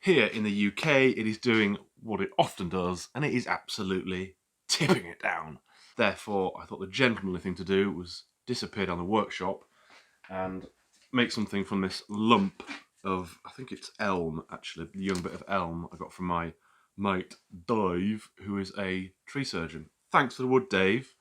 Here in the UK, it is doing what it often does, and it is absolutely tipping it down. Therefore, I thought the gentlemanly thing to do was disappear down the workshop and make something from this lump of, I think it's elm, actually, the young bit of elm I got from my mate Dave, who is a tree surgeon. Thanks for the wood, Dave.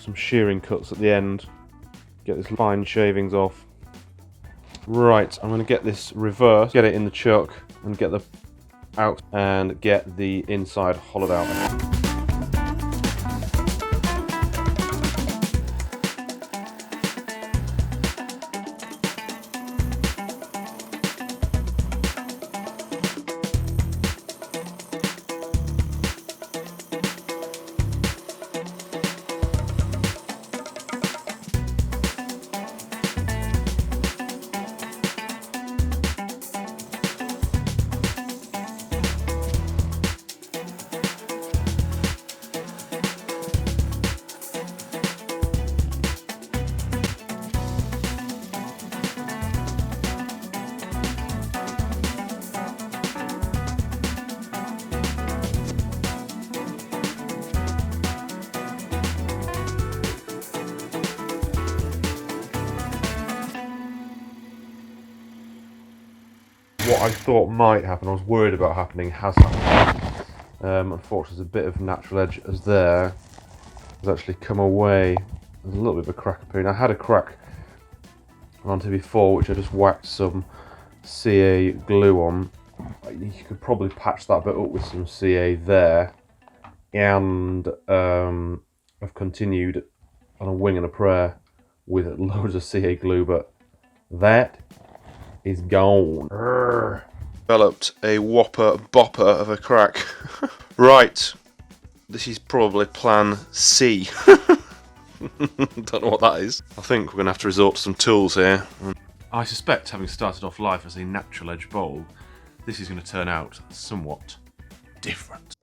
Some shearing cuts at the end, get this fine shavings off. Right, I'm going to get this reversed, get it in the chuck and get the out and get the inside hollowed out. What I thought might happen, I was worried about happening, has happened. Unfortunately, there's a bit of natural edge as there has actually come away. There's a little bit of a crack appearing. I had a crack onto before, which I just whacked some CA glue on. You could probably patch that bit up with some CA there, and I've continued on a wing and a prayer with loads of CA glue, but that is gone. Developed a whopper bopper of a crack. Right, this is probably plan C. Don't know what that is. I think we're going to have to resort to some tools here. I suspect, having started off life as a natural edge bowl, this is going to turn out somewhat different.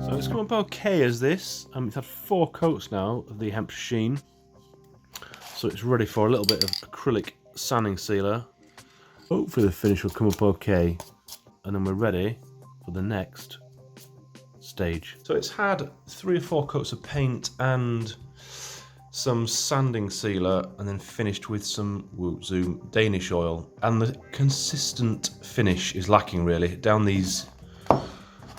So it's come up okay as this. It's had 4 coats now of the hemp sheen, so it's ready for a little bit of acrylic sanding sealer. Hopefully the finish will come up okay, and then we're ready for the next stage. So it's had 3 or 4 coats of paint and some sanding sealer, and then finished with some zoom Danish oil, and the consistent finish is lacking really. Down these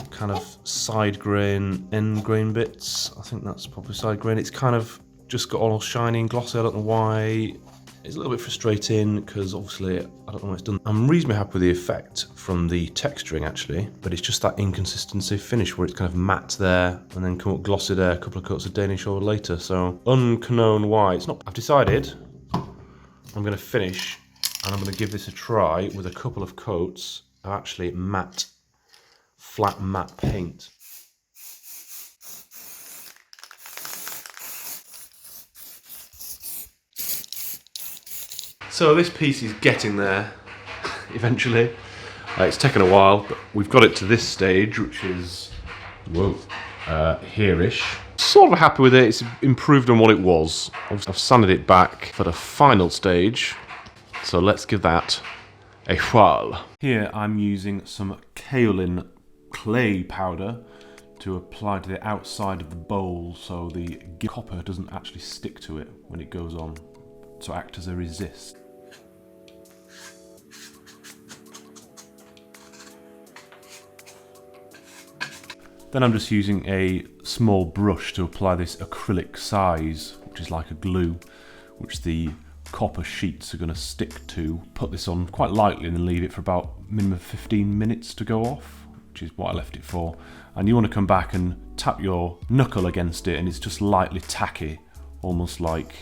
kind of side grain, end grain bits, I think that's probably side grain, it's kind of just got all shiny and glossy. I don't know why. It's a little bit frustrating because obviously I don't know what it's done. I'm reasonably happy with the effect from the texturing actually, but it's just that inconsistency finish where it's kind of matte there and then come up glossy there a couple of coats of Danish oil later. So unknown why. It's not. I've decided I'm going to finish and I'm going to give this a try with a couple of coats of actually matte, flat matte paint. So this piece is getting there. eventually. It's taken a while, but we've got it to this stage, which is, whoa, here-ish. Sort of happy with it. It's improved on what it was. I've sanded it back for the final stage, so let's give that a whirl. Here I'm using some kaolin clay powder to apply to the outside of the bowl so the copper doesn't actually stick to it when it goes on, to act as a resist. Then I'm just using a small brush to apply this acrylic size, which is like a glue, which the copper sheets are going to stick to. Put this on quite lightly and then leave it for about minimum 15 minutes to go off, which is what I left it for. And you want to come back and tap your knuckle against it and it's just lightly tacky, almost like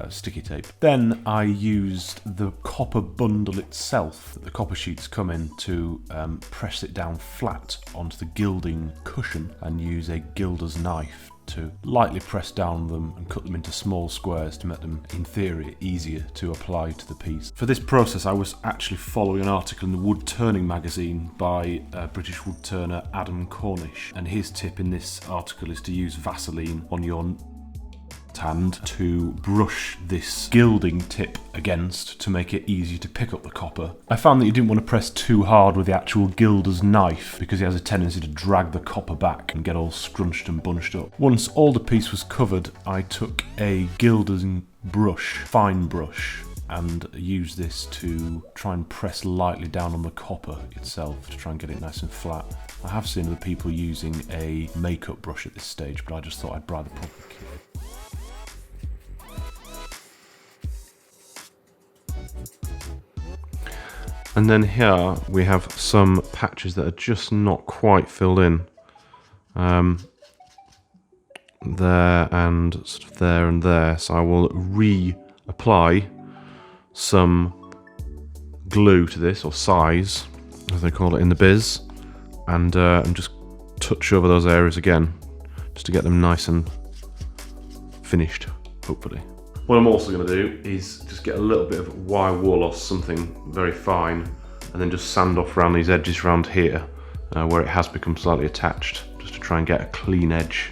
sticky tape. Then I used the copper bundle itself that the copper sheets come in to press it down flat onto the gilding cushion and use a gilder's knife to lightly press down them and cut them into small squares to make them, in theory, easier to apply to the piece. For this process I was actually following an article in the Woodturning magazine by British woodturner Adam Cornish, and his tip in this article is to use Vaseline on your hand to brush this gilding tip against to make it easier to pick up the copper. I found that you didn't want to press too hard with the actual gilder's knife because it has a tendency to drag the copper back and get all scrunched and bunched up. Once all the piece was covered, I took a gilder's brush, fine brush, and used this to try and press lightly down on the copper itself to try and get it nice and flat. I have seen other people using a makeup brush at this stage, but I just thought I'd buy the proper kit. And then here we have some patches that are just not quite filled in. There and sort of there and there. So I will reapply some glue to this, or size, as they call it in the biz, and just touch over those areas again, just to get them nice and finished, hopefully. What I'm also going to do is just get a little bit of wire wool or something very fine and then just sand off around these edges around here where it has become slightly attached, just to try and get a clean edge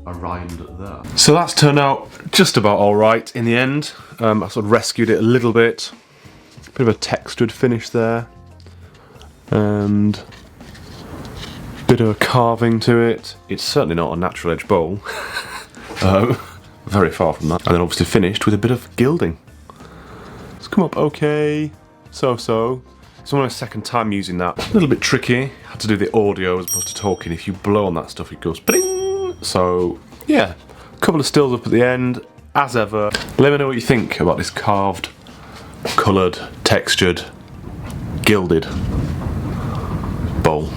around there. So that's turned out just about alright in the end. I sort of rescued it a little bit. Bit of a textured finish there. And a bit of a carving to it. It's certainly not a natural edge bowl. Very far from that. And then obviously finished with a bit of gilding. It's come up okay, so-so. It's only my second time using that. A little bit tricky. Had to do the audio as opposed to talking. If you blow on that stuff, it goes bling. So yeah, a couple of stills up at the end, as ever. Let me know what you think about this carved, coloured, textured, gilded bowl.